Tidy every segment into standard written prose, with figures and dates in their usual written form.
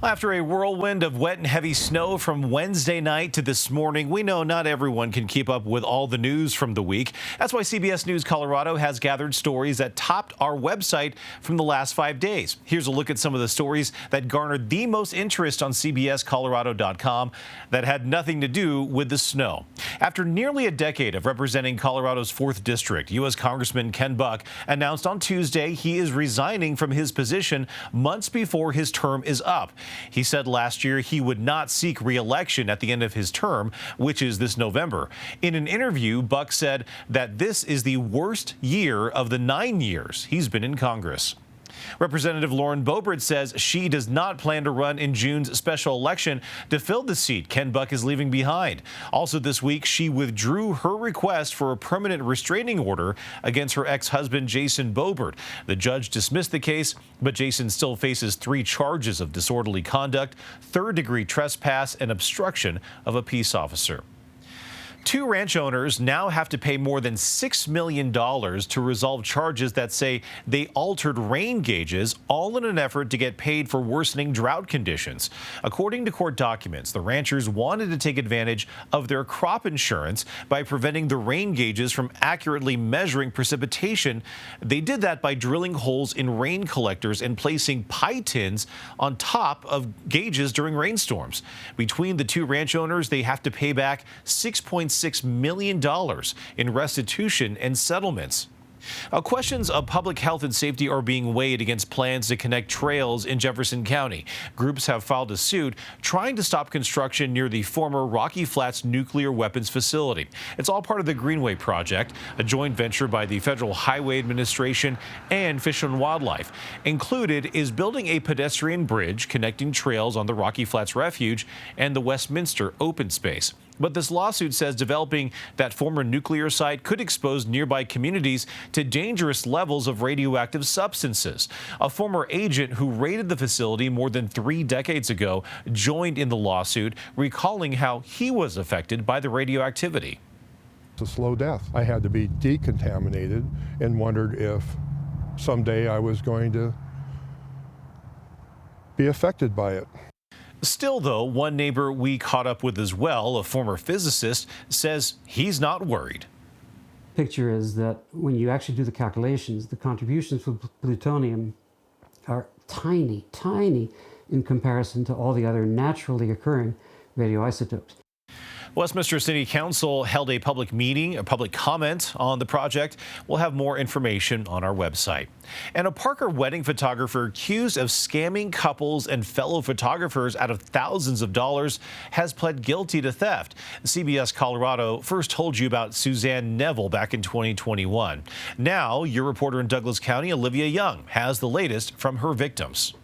After a whirlwind of wet and heavy snow from Wednesday night to this morning, we know not everyone can keep up with all the news from the week. That's why CBS News Colorado has gathered stories that topped our website from the last 5 days. Here's a look at some of the stories that garnered the most interest on CBSColorado.com that had nothing to do with the snow. After nearly a decade of representing Colorado's 4th District, U.S. Congressman Ken Buck announced on Tuesday he is resigning from his position months before his term is up. He said last year he would not seek re-election at the end of his term, which is this November. In an interview, Buck said that this is the worst year of the 9 years he's been in Congress. Representative Lauren Boebert says she does not plan to run in June's special election to fill the seat Ken Buck is leaving behind. Also this week, she withdrew her request for a permanent restraining order against her ex-husband, Jason Boebert. The judge dismissed the case, but Jason still faces 3 charges of disorderly conduct, third-degree trespass, and obstruction of a peace officer. 2 ranch owners now have to pay more than $6 million to resolve charges that say they altered rain gauges, all in an effort to get paid for worsening drought conditions. According to court documents, the ranchers wanted to take advantage of their crop insurance by preventing the rain gauges from accurately measuring precipitation. They did that by drilling holes in rain collectors and placing pie tins on top of gauges during rainstorms. Between the 2 ranch owners, they have to pay back $6.6 million in restitution and settlements. Questions of public health and safety are being weighed against plans to connect trails in Jefferson County. Groups have filed a suit trying to stop construction near the former Rocky Flats nuclear weapons facility. It's all part of the Greenway Project, a joint venture by the Federal Highway Administration and Fish and Wildlife. Included is building a pedestrian bridge connecting trails on the Rocky Flats Refuge and the Westminster open space. But this lawsuit says developing that former nuclear site could expose nearby communities to dangerous levels of radioactive substances. A former agent who raided the facility more than 3 decades ago joined in the lawsuit, recalling how he was affected by the radioactivity. It's a slow death. I had to be decontaminated and wondered if someday I was going to be affected by it. Still, though, one neighbor we caught up with as well, a former physicist, says he's not worried. Picture is that when you actually do the calculations, the contributions for plutonium are tiny, tiny in comparison to all the other naturally occurring radioisotopes. Westminster City Council held a public meeting, a public comment on the project. We'll have more information on our website. And a Parker wedding photographer accused of scamming couples and fellow photographers out of thousands of dollars has pled guilty to theft. CBS Colorado first told you about Suzanne Neville back in 2021. Now, your reporter in Douglas County, Olivia Young, has the latest from her victims.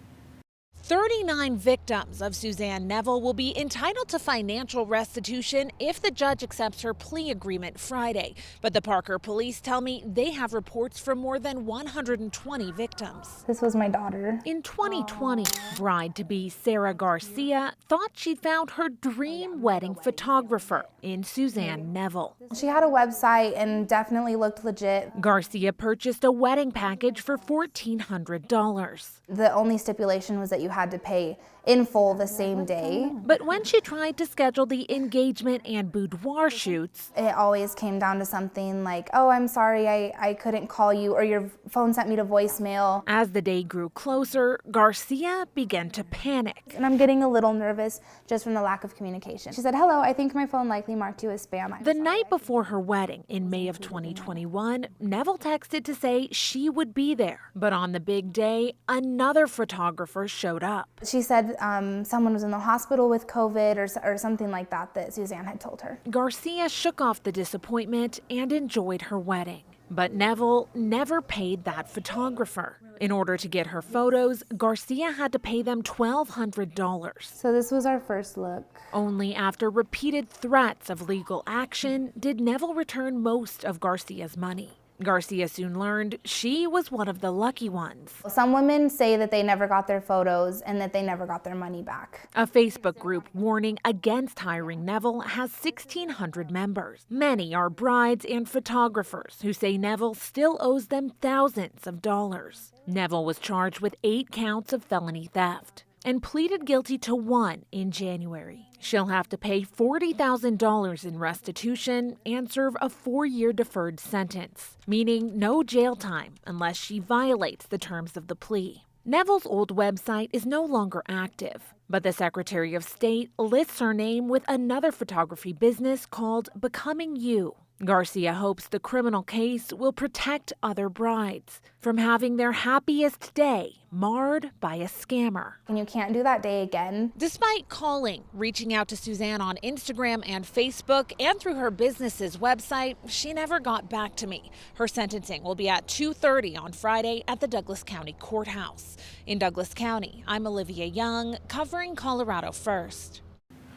39 victims of Suzanne Neville will be entitled to financial restitution if the judge accepts her plea agreement Friday. But the Parker police tell me they have reports from more than 120 victims. This was my daughter. In 2020, bride-to-be Sarah Garcia thought she'd found her dream wedding photographer in Suzanne Neville. She had a website and definitely looked legit. Garcia purchased a wedding package for $1,400. The only stipulation was that you had to pay in full the same day. But when she tried to schedule the engagement and boudoir shoots, it always came down to something like, oh, I'm sorry, I couldn't call you, or your phone sent me to voicemail. As the day grew closer, Garcia began to panic. And I'm getting a little nervous just from the lack of communication. She said, hello, I think my phone likely marked you as spam. The night before her wedding in May of 2021, Neville texted to say she would be there. But on the big day, another photographer showed up. She said someone was in the hospital with COVID or something like that Suzanne had told her. Garcia shook off the disappointment and enjoyed her wedding. But Neville never paid that photographer. In order to get her photos, Garcia had to pay them $1,200. So this was our first look. Only after repeated threats of legal action did Neville return most of Garcia's money. Garcia soon learned she was one of the lucky ones. Some women say that they never got their photos and that they never got their money back. A Facebook group warning against hiring Neville has 1,600 members. Many are brides and photographers who say Neville still owes them thousands of dollars. Neville was charged with 8 counts of felony theft. and pleaded guilty to 1 in January. She'll have to pay $40,000 in restitution and serve a 4-year deferred sentence, meaning no jail time unless she violates the terms of the plea. Neville's old website is no longer active, but the Secretary of State lists her name with another photography business called Becoming You. Garcia hopes the criminal case will protect other brides from having their happiest day marred by a scammer. And you can't do that day again. Despite calling, reaching out to Suzanne on Instagram and Facebook, and through her business's website, she never got back to me. Her sentencing will be at 2:30 on Friday at the Douglas County Courthouse. In Douglas County, I'm Olivia Young, covering Colorado First.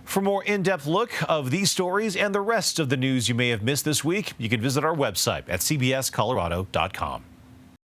For more in-depth look of these stories and the rest of the news you may have missed this week, you can visit our website at cbscolorado.com.